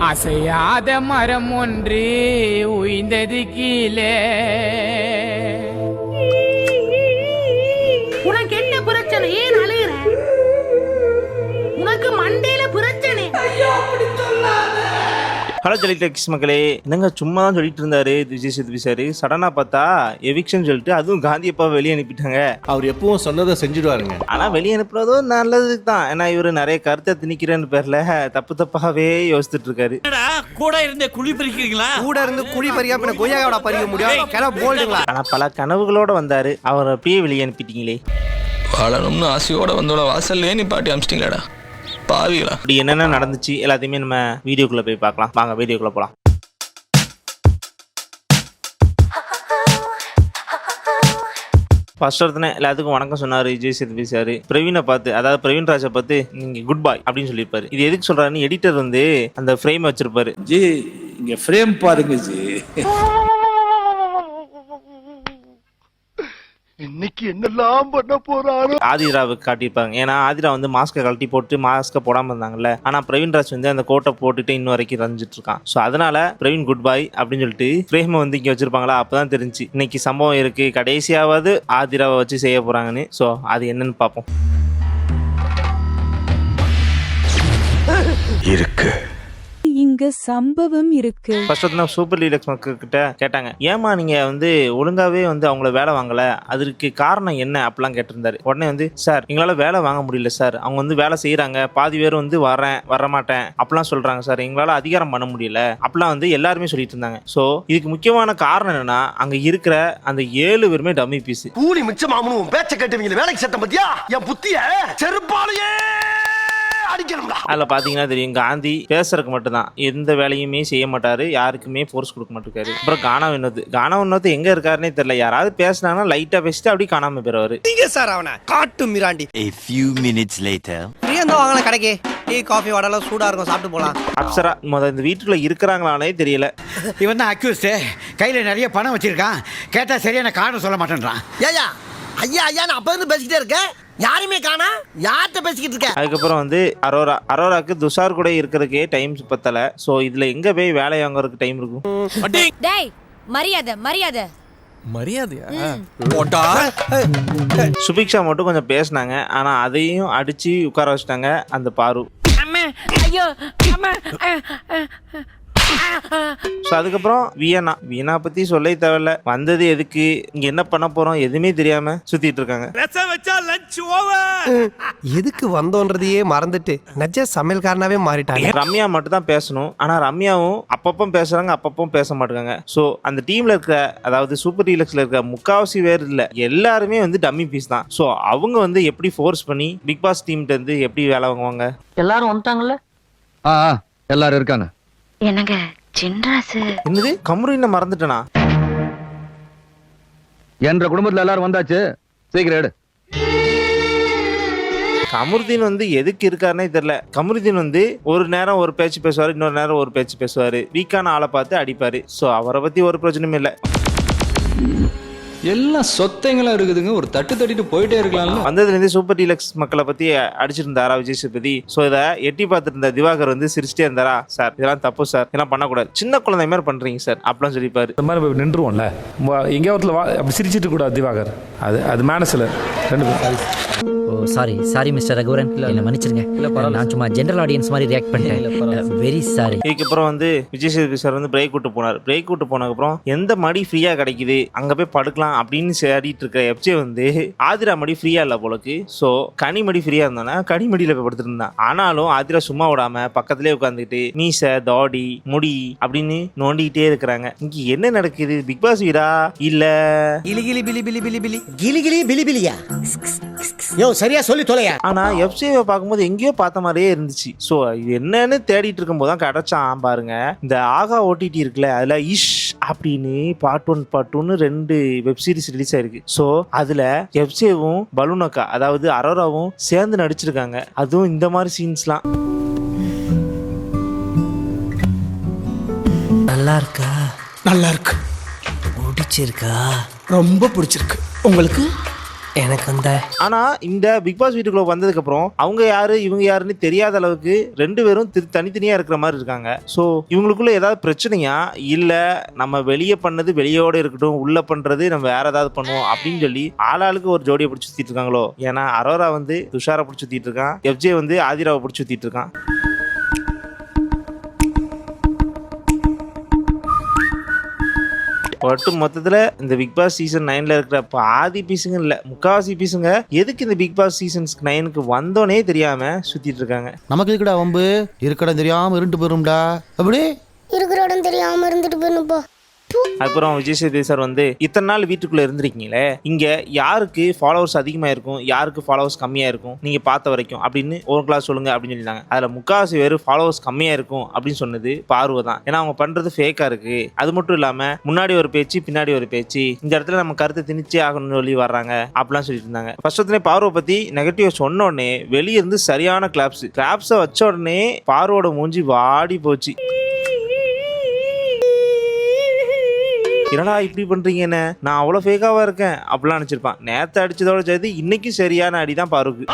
அசையாத மரம் ஒன்று உய்ந்தது கீழே. உனக்கு என்ன பிரச்சனை? ஏன் அழுகிற? உனக்கு மண்டையில பிரச்சனை. ஹலோ ஜெலிடெக்ஸ் மக்களே, என்னங்க சும்மா தான் சொல்லிட்டு இருந்தாரு விஜய் சேதுபதி சார். சடனா பார்த்தா எவிக்ஷன் சொல்லிட்டு அதுவும் காந்தியப்பா வெளியே அனுப்பிட்டாங்க. அவர் எப்பவும் சொன்னதை செஞ்சுடுவாருங்க. ஆனா வெளியே அனுப்புறதோ நல்லதுக்கு தான். ஏன்னா இவரு நிறைய கருத்தை திணிக்கிறேன்னு பேர்ல தப்பாவே யோசிச்சுட்டு இருக்காரு. கூட இருந்து குழி பறிக்கிறீங்களா? கூட இருந்து குழி பறியா பின்ன கொய்யாவோட பறிக்க முடியும்? கிளம்ப போல்டுங்களா? ஆனா பல கனவுகளோட வந்தாரு, அவர் அப்படியே வெளியே அனுப்பிட்டீங்களே. வாழணும்னு ஆசையோட வந்தோட வாசல்லே நீ பாட்டி அமிச்சிட்டீங்களாடா பாவிகளா. அப்படி என்னென்ன நடந்துச்சு எல்லாத்தையுமே நம்ம வீடியோக்குள்ள போய் பார்க்கலாம். வாங்க வீடியோக்குள்ள போலாம். ஃபர்ஸ்ட் ஒருத்தனை எல்லாத்துக்கும் வணக்கம் சொன்னாரு விஜய் சேதுபதி சார். பிரவீனை பார்த்து, அதாவது பிரவீன் ராஜை பார்த்து நீங்க குட் பாய் அப்படின்னு சொல்லியிருப்பாரு. இது எதுக்கு சொல்றாருன்னு எடிட்டர் வந்து அந்த ஃப்ரேம் வச்சிருப்பாரு. ஜி இங்க ஃப்ரேம் பாருங்க ஜி. இன்னைக்கு என்னெல்லாம் பண்ண போறாரு ஆதிராவுக்கு காட்டியிருப்பாங்க. ஏன்னா ஆதிரா வந்து மாஸ்கை கழட்டி போட்டு மாஸ்கை போடாம இருந்தாங்கல்ல. ஆனா பிரவீன் ராஜ் வந்து அந்த கோட்டை போட்டுட்டு இன்னும் வரைக்கும் ரஞ்சிட்டு இருக்கான். ஸோ அதனால பிரவீன் குட் பாய் அப்படின்னு சொல்லிட்டு ஃப்ரேம் வந்து இங்க வச்சிருப்பாங்களா. அப்பதான் தெரிஞ்சு இன்னைக்கு சம்பவம் இருக்கு, கடைசியாவது ஆதிராவை வச்சு செய்ய போறாங்கன்னு. ஸோ அது என்னன்னு பார்ப்போம். இருக்கு இங்க சம்பவம் இருக்கு. ஃபர்ஸ்ட் சூப்பர் டீலக்ஸ் மக்கள் கிட்ட கேட்டாங்க, ஏமா நீங்க வந்து ஒழுங்காவே வந்து அவங்கள வேலை வாங்கல, அதற்கு காரணம் என்ன அப்படிலாம் கேட்டிருந்தாரு. உடனே வந்து சார் எங்களால வேலை வாங்க முடியல சார், அவங்க வந்து வேலை செய்யறாங்க, பாதி பேர் வந்து வரமாட்டேன் அப்படிலாம் சொல்றாங்க சார், எங்களால அதிகாரம் பண்ண முடியல அப்படிலாம் வந்து எல்லாருமே சொல்லிட்டு இருந்தாங்க. ஸோ இதுக்கு முக்கியமான காரணம் என்னன்னா அங்க இருக்கிற அந்த 7 பேருமே டம்மி பீஸ். கூலி மிச்சமாமனும் பேச்ச கேட்டுவீங்க வேலைக்கு சட்டம் பத்தியா என் புத்திய செருப்பாலையே அதுல பாத்தீங்கன்னா தெரியும், காந்தி பேசுறதுக்கு மட்டும்தான், எந்த வேலையுமே செய்ய மாட்டாரு, யாருக்குமே ஃபோர்ஸ் கொடுக்க மாட்டாரு. அப்புறம் கானா வினோத் எங்க இருக்காருன்னே தெரியல. யாராவது பேசினாங்கன்னா லைட்டா பேசிட்டு அப்படியே காணாம போயிருவாரு. நீங்க சார் அவன காட்டு மிராண்டி. A few minutes later பிரியந்தோ வாங்கலாம் கடைக்கு. டீ காஃபி வடலாம் சூடா இருக்கும், சாப்பிட்டு போலாம். அப்சரா இந்த வீட்டுக்குள்ள இருக்கிறாங்களானே தெரியல. இவன் தான் அக்யூஸ்ட், கையில நிறைய பணம் வச்சிருக்கான். கேட்டா சரியான காரணம் சொல்ல மாட்டேன்றான். ஐயா ஐயா நான் அப்ப இருந்து பேசிக்கிட்டே இருக்கேன், யாருமே காணா. யார்கிட்ட பேசிக்கிட்டு இருக்க? அதுக்கப்புறம் வந்து அரோராக்கு துஷார் கூட இருக்கிறதுக்கே டைம் பத்தல. சோ இதுல எங்க போய் வேலை வாங்குறதுக்கு டைம் இருக்கும்? டேய் மரியாதை மரியாதையா? சுபிக்ஷா மட்டும் கொஞ்சம் பேசினாங்க, ஆனா அதையும் அடிச்சு உட்கார வச்சுட்டாங்க அந்த பாரு. ஐயோ ஸோ அதுக்கப்புறம் வீணா பத்தி சொல்ல தேவையில்ல. வந்தது எதுக்கு, இங்க என்ன பண்ண போறோம் எதுவுமே தெரியாம சுத்திட்டு இருக்காங்க. எதுக்கு வந்தோன்றதையே மறந்துட்டு நஜ சமையல்காரனாவே மாறிட்டாங்க. ரம்யா மட்டும் தான் பேசணும், ஆனா ரம்யாவும் அப்பப்போ பேசுறாங்க, அப்பப்போ பேச மாட்டாங்க. ஸோ அந்த டீம்ல இருக்க, அதாவது சூப்பர் டீலக்ஸ்ல இருக்க முக்காவாசி பேர் இல்ல எல்லாருமே வந்து டம்மி பீஸ் தான். ஸோ அவங்க வந்து எப்படி ஃபோர்ஸ் பண்ணி பிக் பாஸ் டீம்ல இருந்து எப்படி வேலை வாங்குவாங்க? எல்லாரும் வந்துட்டாங்கல்ல? எல்லாரும் இருக்காங்க. என்னங்க சின்ராசு என்னது கமருன்னு மறந்துட்டேனா? என்ற குடும்பத்துல எல்லாரும் வந்தாச்சு, சீக்கிரம் எடு. கமருதீன் வந்து எதுக்கு இருக்காருன்னே தெரியல. கமருதீன் வந்து ஒரு நேரம் ஒரு பேச்சு பேசுவாரு, இன்னொரு நேரம் ஒரு பேச்சு பேசுவாரு, வீக்கான ஆளை பார்த்து அடிப்பாரு. ஸோ அவரை பத்தி ஒரு பிரச்சனையும் இல்லை. எல்லாம் சொத்தைங்களா இருக்குதுங்க, ஒரு தட்டு தட்டிட்டு போயிட்டே இருக்கலாம்ல. வந்ததுலேருந்து சூப்பர் டீலக்ஸ் மக்களை பத்தி அடிச்சிருந்தாரா விஜய் சேதுபதி. ஸோ இதை எட்டி பார்த்துட்டு இருந்த திவாகர் வந்து சிரிச்சிட்டே இருந்தாரா, சார் இதெல்லாம் தப்பு சார், இதெல்லாம் பண்ணக்கூடாது, சின்ன குழந்தை மாதிரி பண்றீங்க சார் அப்படிலாம் சொல்லிப்பாரு. இந்த மாதிரி நின்றுவோம்ல எங்கேயாவது அப்படி சிரிச்சிட்டு கூடாது திவாகர். அது மேனஸ்ல ரெண்டு பேரும். ஓ சாரி மிஸ்டர் ரகுவரன், என்ன மன்னிச்சிருங்க. நான் சும்மா ஜெனரல் ஆடியன்ஸ் மாதிரி ரியாக்ட் பண்ணிட்டேன், வெரி சாரி. இதுக்கப்புறம் வந்து விஜய் சேதுபதி சார் வந்து பிரேக் விட்டு போனார். பிரேக் விட்டு போனதுக்கப்புறம் எந்த மடி ஃப்ரீயா கிடைக்குது அங்க போய் படுக்கலாம் அப்படின்னு சேடிட்டு இருக்க எப்ஜே வந்து ஆதிரா மடி ஃப்ரீயா இல்ல போலக்கு. ஸோ கனிமடி ஃப்ரீயா இருந்தானா கனிமடியில போய் படுத்துட்டு இருந்தான். ஆனாலும் ஆதிரா சும்மா விடாம பக்கத்திலே உட்காந்துக்கிட்டு மீச தாடி முடி அப்படின்னு நோண்டிக்கிட்டே இருக்கிறாங்க. இங்க என்ன நடக்குது? பிக் பாஸ் வீடா இல்ல கிளி கிளி பிலி பிலி பிலி பிலி கிளி கிளி பிலி பிலியா? யோ சரியா சொல்லி தொலையா. ஆனா எஃப்சியை பார்க்கும்போது எங்கேயோ பார்த்த மாதிரியே இருந்துச்சு. ஸோ இது என்னன்னு தேடிட்டு இருக்கும் போது தான் கிடைச்சான் பாருங்க. இந்த ஆகா ஓடிடி இருக்குல்ல, அதுல இஷ் அப்படின்னு part 1 part 2 2 web series release ஆயிருக்கு. ஸோ அதுல எஃப்சியும் பலூனக்கா, அதாவது அரோராவும் சேர்ந்து நடிச்சிருக்காங்க. அதுவும் இந்த மாதிரி சீன்ஸ்லாம் நல்லா இருக்கா? நல்லா இருக்கு. பிடிச்சிருக்கா? ரொம்ப பிடிச்சிருக்கு. உங்களுக்கு? எனக்கு அந்த ஆனா இந்த பிக் பாஸ் வீட்டுக்குள்ள வந்ததுக்கு அப்புறம் அவங்க யாரு இவங்க யாருன்னு தெரியாத அளவுக்கு ரெண்டு பேரும் தனித்தனியா இருக்கிற மாதிரி இருக்காங்க. ஸோ இவங்களுக்குள்ள ஏதாவது பிரச்சனையா இல்ல நம்ம வெளியே பண்ணது வெளியோட இருக்கட்டும், உள்ள பண்றது நம்ம வேற ஏதாவது பண்ணுவோம் அப்படின்னு சொல்லி ஆளாளுக்கு ஒரு ஜோடியை பிடிச்சி சுத்திட்டு இருக்காங்களோ? ஏன்னா அரோரா வந்து துஷாரை பிடிச்சி சுத்திட்டு இருக்கான், எஃப்ஜே வந்து ஆதிராவை பிடிச்சி சுத்திட்டு இருக்கான். ஒட்டு மொத்தத்துல இந்த பிக் பாஸ் சீசன் 9ல இருக்கிற பாதி பீஸுங்க இல்ல முக்காவாசி பீஸுங்க எதுக்கு இந்த பிக் பாஸ் சீசன் 9க்கு வந்தோனே தெரியாம சுத்திட்டு இருக்காங்க. நமக்கு இருக்கடா வம்பு, இருக்கடா தெரியாம இருண்டு போயிரும்டா. அப்படி இருக்கிற இடம் தெரியாம இருந்துட்டு போயிடும் போ. அப்புறம் விஜய் சேதுபதி சார் வந்து இத்தனை நாள் வீட்டுக்குள்ள இருந்திருக்கீங்களே, இங்க யாருக்கு ஃபாலோவர்ஸ் அதிகமா இருக்கும் யாருக்கு ஃபாலோவர்ஸ் கம்மியா இருக்கும் நீங்க பார்த்த வரைக்கும் அப்படின்னு ஒரு கிளாஸ் சொல்லுங்க அப்படின்னு சொல்லிட்டாங்க. அதுல முக்காவாசி பேர் ஃபாலோவர்ஸ் கம்மியா இருக்கும் அப்படின்னு சொன்னது பார்வை தான். ஏன்னா அவங்க பண்றது ஃபேக்கா இருக்கு. அது மட்டும் இல்லாம முன்னாடி ஒரு பேச்சு பின்னாடி ஒரு பேச்சு, இந்த இடத்துல நம்ம கருத்தை திணிச்சே ஆகணும்னு சொல்லி வர்றாங்க அப்படிலாம் சொல்லிட்டு இருந்தாங்க. ஃபர்ஸ்ட் பார்வை பத்தி நெகட்டிவ் சொன்ன உடனே வெளியே இருந்து சரியான கிளாப்ஸை வச்ச உடனே பார்வோட மூஞ்சி வாடி போச்சு. என்னடா இப்படி பண்றீங்க, என்ன நான் அவ்வளவு ஃபேக்காவா இருக்கேன் அப்படிலாம் நினைச்சிருப்பான். நேத்து அடிச்சதோட சேர்த்து இன்னைக்கு சரியான அடிதான் பாருக்கு.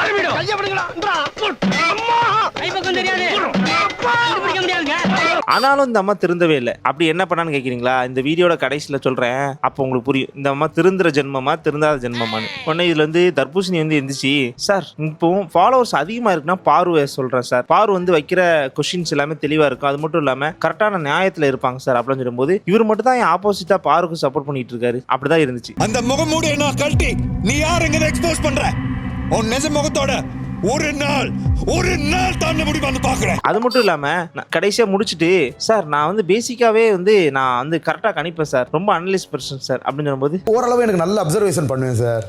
ஆனாலும் இந்த அம்மா திருந்தவே இல்லை. அப்படி என்ன பண்ணான்னு கேட்குறீங்களா? இந்த வீடியோட கடைசியில் சொல்றேன், அப்போ உங்களுக்கு புரியும் இந்த அம்மா திருந்துற ஜென்மமா திருந்தாத ஜென்மமானு. உடனே இதுல வந்து தர்பூசணி வந்து எந்திரிச்சு, சார் இப்போ ஃபாலோவர்ஸ் அதிகமா இருக்குன்னா பார்வை சொல்றேன் சார், பார்வை வந்து வைக்கிற கொஸ்டின்ஸ் எல்லாமே தெளிவா இருக்கும், அது மட்டும் இல்லாம கரெக்டான நியாயத்துல இருப்பாங்க சார் அப்படின்னு சொல்லும்போது இவர் மட்டும் தான் என் ஆப்போசிட்டா பாருக்கு சப்போர்ட் பண்ணிட்டு இருக்காரு. அப்படிதான் இருந்துச்சு. அந்த முகமூடி என்ன கழட்டி நீ யாருங்க எக்ஸ்போஸ் பண்ற? உன் நிஜ முகத்தோட ஒரு நாள் தான் வந்து பாக்குறேன். அது மட்டும் இல்லாம கடைசியா முடிச்சுட்டு, சார் நான் வந்து பேசிக்காவே வந்து நான் வந்து கரெக்டா கணிப்பேன் சார், ரொம்ப அனலிஸ்ட் பர்சன் சார் அப்படின்னு சொல்லும்போது ஓரளவு எனக்கு நல்ல அப்சர்வேஷன் பண்ணுவேன் சார்.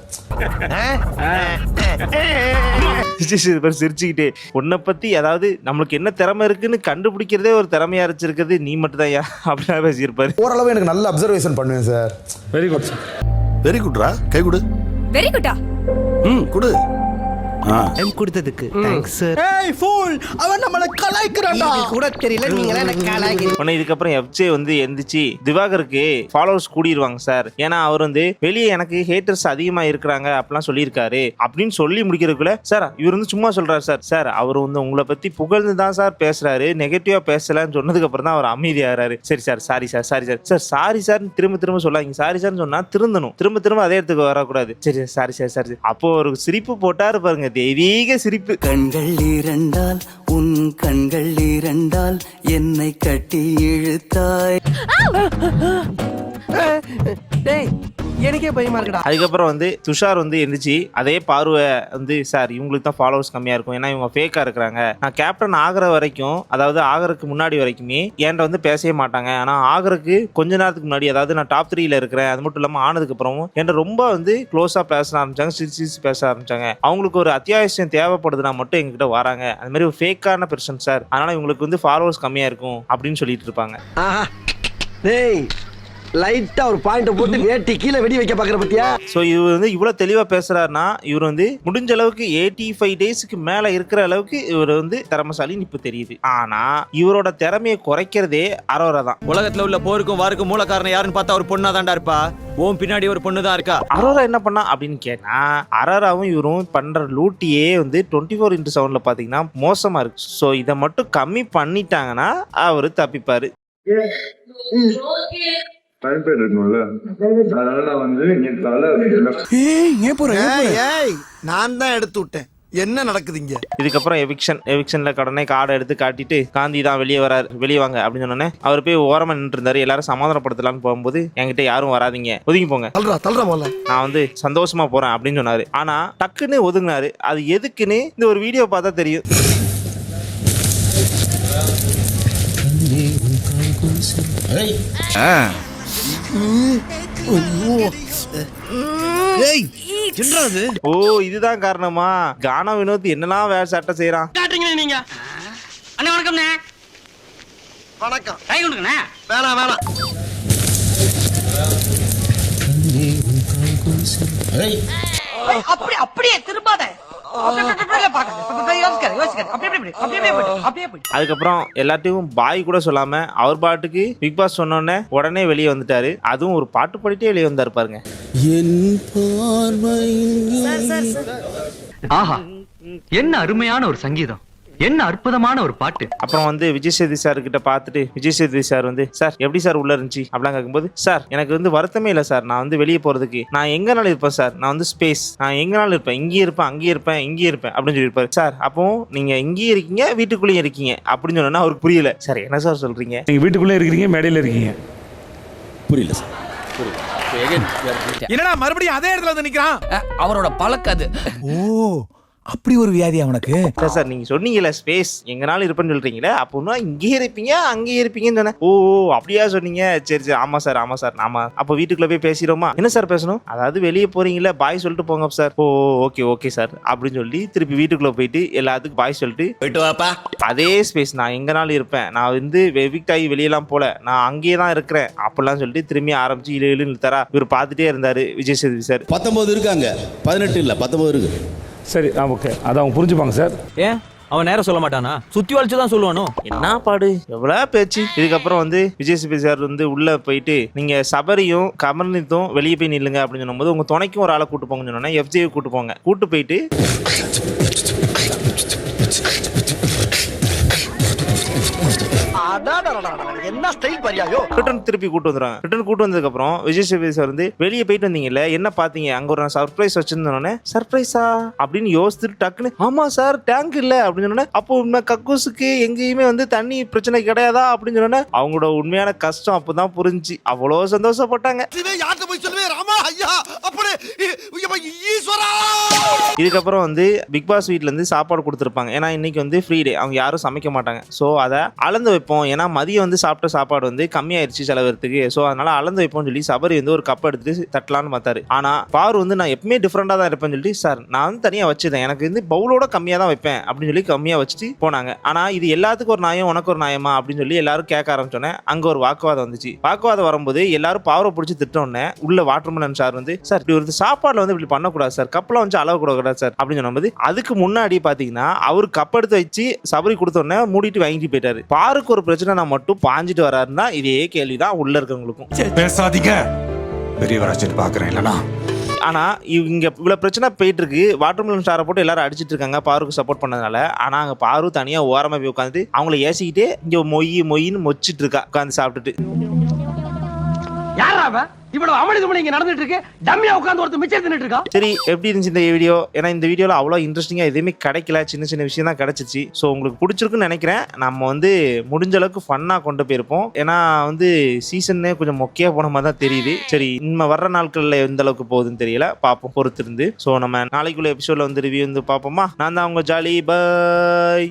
சிரிச்சுக்கிட்டே உன்னை பத்தி அதாவது நம்மளுக்கு என்ன திறமை இருக்குன்னு கண்டுபிடிக்கிறதே ஒரு திறமையா இருக்கிறது நீ மட்டும் தான் அப்படின்னா பேசியிருப்பாரு. ஓரளவு எனக்கு நல்ல அப்சர்வேஷன் பண்ணுவேன் sir. Very good sir. Very குட்ரா, கை கொடு. வெரி குட்டா. கொடு. கொடுத்ததுக்கு தேங்க்ஸ் சார். ஏய் ஃபூல், அவன் நம்மள கலாய்க்கறான்டா. கூட தெரியல நீங்களே என்ன கலாய்க்கிறீங்க. உடனே இதுக்கப்புறம் எஃப்ஜே வந்து எந்திரிச்சு திவாகருக்கு ஃபாலோவர்ஸ் கூடிடுவாங்க சார், ஏன்னா அவர் வந்து வெளியே எனக்கு ஹேட்டர்ஸ் அதிகமா இருக்கிறாங்க அப்படிலாம் சொல்லியிருக்காரு அப்படின்னு சொல்லி முடிக்கிறதுக்குள்ள, சார் இவர் வந்து சும்மா சொல்றாரு சார், சார் அவர் வந்து உங்களை பத்தி புகழ்ந்து தான் சார் பேசுறாரு, நெகட்டிவா பேசலன்னு சொன்னதுக்கு அப்புறம் தான் அவர் அமைதியாகிறாரு. சரி sir, sorry sir, sorry sir, sir sorry sir திரும்ப சொல்லாங்க, சாரி சார்னு சொன்னா திருந்தணும், திரும்ப அதே இடத்துக்கு வரக்கூடாது. சரி சாரி சார், சாரி. அப்போ ஒரு சிரிப்பு போட்டாரு பாருங்க, தெய்வீக சிரிப்பு. கண்கள் இரண்டால் உன் கண்கள் இரண்டால் என்னை கட்டி இழுத்தாய். டேய் எனக்கே பயமா இருக்குடா. அதுக்கப்புறம் வந்து துஷார் வந்து எந்திரிச்சு அதே பார்வை வந்து, சார் இவங்களுக்கு தான் ஃபாலோவர்ஸ் கம்மியா இருக்கும் ஏன்னா இவங்க ஃபேக்கா இருக்கிறாங்க, நான் கேப்டன் ஆகிற வரைக்கும் அதாவது ஆகிறதுக்கு முன்னாடி வரைக்குமே என்கிட்ட வந்து பேசவே மாட்டாங்க, ஆனா ஆகிறதுக்கு கொஞ்ச நேரத்துக்கு முன்னாடி அதாவது நான் டாப் 3ல இருக்கிறேன், அது மட்டும் இல்லாம ஆனதுக்கு அப்புறமும் என்கிட்ட ரொம்ப வந்து க்ளோஸா பேச ஆரம்பிச்சாங்க, சிரிச்சு பேச ஆரம்பிச்சாங்க, அவங்களுக்கு ஒரு அத்தியாவசியம் தேவைப்படுதுன்னா மட்டும் எங்ககிட்ட வராங்க, அது மாதிரி ஒரு ஃபேக்கான பெர்சன் சார், அதனால இவங்களுக்கு வந்து ஃபாலோவர்ஸ் கம்மியா இருக்கும் அப்படின்னு சொல்லிட்டு இருப்பாங்க. டேய் லைட்டா ஒரு பாயிண்ட் போட்டு வேட்டி கீழே வெடி வைக்க பாக்குற பத்தியா? சோ இவர் வந்து இவ்வளவு தெளிவா பேசுறாருன்னா இவர் வந்து முடிஞ்ச அளவுக்கு 85 டேஸ்க்கு மேல இருக்கிற அளவுக்கு இவர் வந்து திறமைசாலின்னு இப்ப தெரியுது. ஆனா இவரோட திறமையை குறைக்கிறதே அரோரா தான். உலகத்துல உள்ள போருக்கும் வாருக்கும் மூல காரணம் யாருன்னு பார்த்தா ஒரு பொண்ணா தான்டா இருப்பா. ஓம் பின்னாடி ஒரு பொண்ணு தான் இருக்கா. அரோரா என்ன பண்ணா அப்படின்னு கேட்டா, அரோராவும் இவரும் பண்ற லூட்டியே வந்து 24x7ல பாத்தீங்கன்னா மோசமா இருக்கு. சோ இதை மட்டும் கம்மி பண்ணிட்டாங்கன்னா அவரு தப்பிப்பாரு. நான் தான் எடுத்து விட்டேன், என்ன நடக்குது இங்க? இதுக்கப்புறம் எவிக்ஷன்ல கடனை கார்டை எடுத்து காட்டிட்டு காந்தி தான் வெளியே வராரு, வெளியே வாங்க அப்படின்னு சொன்னோன்னே அவர் போய் ஓரமா நின்று இருந்தாரு. எல்லாரும் சமாதானப்படுத்தலான்னு போகும்போது என்கிட்ட யாரும் வராதிங்க, ஒதுங்கி போங்க, நான் வந்து சந்தோஷமா போறேன் அப்படின்னு சொன்னாரு. ஆனா டக்குன்னு ஒதுங்கினாரு. அது எதுக்குன்னு இந்த ஒரு வீடியோ பார்த்தா தெரியும். ஓ இதுதான் காரணமா? கானா வினோத் என்னெல்லாம் வேலை சட்டை செய்யறான். நீங்க அண்ணா வணக்கம்ண்ணே. வணக்கம். கை கொடுங்கண்ணே. வேணாம். அப்படியே திரும்பாத. அதுக்கப்புறம் எல்லாத்தையும் பாய் கூட சொல்லாம அவர் பாட்டுக்கு பிக் பாஸ் சொன்னோடனே உடனே வெளியே வந்துட்டாரு. அதுவும் ஒரு பாட்டு பாடிட்டே வெளியே வந்தாரு பாருங்க. ஆஹா, என்ன அருமையான ஒரு சங்கீதம், என்ன அற்புதமான ஒரு பாட்டு. அப்புறம் வந்து விஜய் சேதுபதி சார் கிட்ட பார்த்துட்டு விஜய் சேதுபதி சார் வந்து சார் எப்படி சார் உள்ள இருந்துச்சு அப்படிலாம் கேட்கும்போது, சார் எனக்கு வந்து வருத்தமே இல்லை சார், நான் வந்து வெளியே போறதுக்கு நான் எங்கனாலும் இருப்பேன் சார், நான் வந்து ஸ்பேஸ், நான் எங்கனாலும் இருப்பேன், இங்கேயே இருப்பேன், அங்கேயே இருப்பேன், இங்கேயே இருப்பேன் அப்படின்னு சொல்லியிருப்பாரு. சார் அப்போ நீங்க இங்கேயே இருக்கீங்க வீட்டுக்குள்ளேயே இருக்கீங்க அப்படின்னு சொன்னா அவருக்கு புரியல. சார் என்ன சார் சொல்றீங்க, நீங்க வீட்டுக்குள்ளே இருக்கிறீங்க மேடையில் இருக்கீங்க? புரியல சார். என்னடா மறுபடியும் அதே இடத்துல வந்து நிக்கிறான்? அவரோட பழக்கம் அது. ஓ, அப்படி ஒரு வியாதி அவனுக்கு. சார் சார் நீங்க சொன்னீங்கல்ல ஸ்பேஸ் எங்கனாலும் இருப்பேன்னு சொல்றீங்களே, அப்போனா இங்கேயே இருப்பீங்க அங்கேயே இருப்பீங்கன்னு சொன்னேன். ஓ அப்படியா சொன்னீங்க, சரி சரி ஆமா சார் ஆமா சார் ஆமா. அப்போ வீட்டுக்குள்ள போய் பேசிடுவோமா? என்ன சார் பேசணும்? அதாவது வெளியே போறீங்களா பாய் சொல்லிட்டு போங்க சார். ஓ ஓகே ஓகே சார் அப்படின்னு சொல்லி திருப்பி வீட்டுக்குள்ள போயிட்டு எல்லாத்துக்கும் பாய் சொல்லிட்டு போயிட்டு வாப்பா. அதே ஸ்பேஸ் நான் எங்கனாலும் இருப்பேன், நான் வந்து எவிக்ட் ஆகி வெளியெல்லாம் போல, நான் அங்கேயே தான் இருக்கிறேன் அப்படிலாம் சொல்லிட்டு திரும்பி ஆரம்பிச்சு இழுன்னு தரா இவர் பார்த்துட்டே இருந்தாரு விஜய் சேதுபதி சார். 19 இருக்காங்க, 18 இல்ல 19 இருக்கு. சரி ஓகே, அதை அவங்க புரிஞ்சுப்பாங்க சார். ஏன் அவன் நேரம் சொல்ல மாட்டானா? சுத்தி வளைச்சு தான் சொல்லுவானோ. என்ன பாடு எவ்வளவு பேச்சு. இதுக்கப்புறம் வந்து விஜய் சேதுபதி சார் வந்து உள்ள போயிட்டு நீங்க சபரியும் கமர்னித்தும் வெளியே போய் நில்லுங்க அப்படின்னு சொல்லும்போது உங்க துணைக்கும் ஒரு ஆளை கூட்டு போங்கன்னு சொன்னா எஃப்ஜே கூட்டு போங்க. கூட்டு போயிட்டு என்ன ஸ்டைல் பரியாயோ ரிட்டர்ன் திருப்பி கூட்டு வந்துடுறாங்க. ரிட்டர்ன் கூட்டு வந்ததுக்கு அப்புறம் விஜய் சேதுபதி சார் வந்து வெளியே போயிட்டு வந்தீங்கல்ல என்ன பாத்தீங்க, அங்க ஒரு சர்ப்ரைஸ் வச்சிருந்தோன்னே சர்ப்ரைஸா அப்படின்னு யோசிச்சுட்டு டக்குன்னு ஆமா சார் டேங்க் இல்ல அப்படின்னு சொன்னோன்னே, அப்போ உண்மை கக்கூசுக்கு எங்கேயுமே வந்து தண்ணி பிரச்சனை கிடையாதா அப்படின்னு சொன்னோன்னே அவங்களோட உண்மையான கஷ்டம் அப்பதான் புரிஞ்சு அவ்வளோ சந்தோஷப்பட்டாங்க. இதுக்கப்புறம் வந்து பிக் பாஸ் வீட்ல இருந்து சாப்பாடு கொடுத்துருப்பாங்க. ஏன்னா இன்னைக்கு வந்து ஃப்ரீ டே, அவங்க யாரும் சமைக்க மாட்டாங்க. ஸோ அதை அளந்து வைப்போம், ஏன்னா மதியம் வந்து சாப்பிட்ட சாப்பாடு வந்து கம்மியாயிருச்சு செலவரத்துக்கு. ஸோ அதனால அளந்து வைப்போம்னு சொல்லி சபரி வந்து ஒரு கப் எடுத்து தட்டலான்னு பார்த்தாரு. ஆனா பாரு வந்து நான் எப்பவுமே டிஃப்ரெண்டா தான் இருப்பேன்னு சொல்லிட்டு சார் நான் வந்து தனியா வச்சுட்டேன், எனக்கு வந்து பவுலோட கம்மியா தான் வைப்பேன் அப்படின்னு சொல்லி கம்மியா வச்சுட்டு போனாங்க. ஆனா இது எல்லாத்துக்கும் ஒரு நியாயம் உனக்கு ஒரு நியாயமா அப்படின்னு சொல்லி எல்லாரும் கேட்க ஆரம்பிச்சோன்னே அங்க ஒரு வாக்குவாதம் வந்துச்சு. வாக்குவாதம் வரும்போது எல்லாரும் பாவரை பிடிச்சி திட்டோன்னே உள்ள வாட்டர்மேன் சார் வந்து சார் இப்படி ஒரு சாப்பாடுல வந்து இப்படி பண்ணக்கூடாது சார், கப்பெல்லாம் வந்து அளவு கூடாது சார் அப்படின்னு சொன்னபோது அதுக்கு முன்னாடி பாத்தீங்கன்னா அவர் கப் எடுத்து வச்சு சபரி கொடுத்தோன்னே மூடிட்டு வாங்கிட்டு போயிட்டாரு. பாருக்கு ஒரு பிரச்சனை நான் மட்டும் பாஞ்சிட்டு வராருன்னா இதே கேள்விதான் உள்ள இருக்கவங்களுக்கும். பேசாதீங்க, பெரிய வராச்சிட்டு பாக்குறேன் இல்லனா. ஆனா இங்க இவ்வளவு பிரச்சனை போயிட்டு இருக்கு, வாட்டர்மெலன் ஸ்டாரை போட்டு எல்லாரும் அடிச்சிட்டு இருக்காங்க பாருக்கு சப்போர்ட் பண்ணதுனால. ஆனா அங்க பாரு தனியா ஓரமா போய் உட்காந்து அவங்கள ஏசிக்கிட்டே இங்க மொய்ன்னு மொச்சிட்டு இருக்கா உட்காந்து சாப்பிட்டுட்டு. இவ்வளவு அமளிதுமணி இங்க நடந்துட்டு இருக்கு, டம்மியா உட்கார்ந்து ஒருத்தர் மிச்சம் தின்னுட்டு இருக்கா. சரி எப்படி இருந்துச்சு இந்த வீடியோ? ஏன்னா இந்த வீடியோல அவ்வளோ இன்ட்ரெஸ்டிங்கா எதுவுமே கிடைக்கல, சின்ன சின்ன விஷயம் தான் கிடைச்சிச்சு. ஸோ உங்களுக்கு பிடிச்சிருக்குன்னு நினைக்கிறேன். நம்ம வந்து முடிஞ்ச அளவுக்கு ஃபன்னா கொண்டு போயிருப்போம். ஏன்னா வந்து சீசன்னே கொஞ்சம் மொக்கையா போன மாதிரி தான் தெரியுது. சரி இன்னும் வர்ற நாட்கள்ல எந்த அளவுக்கு போகுதுன்னு தெரியல, பார்ப்போம் பொறுத்திருந்து. ஸோ நம்ம நாளைக்குள்ள எபிசோட்ல வந்து ரிவ்யூ வந்து பார்ப்போமா. நான் தான் உங்க ஜாலி, பாய்.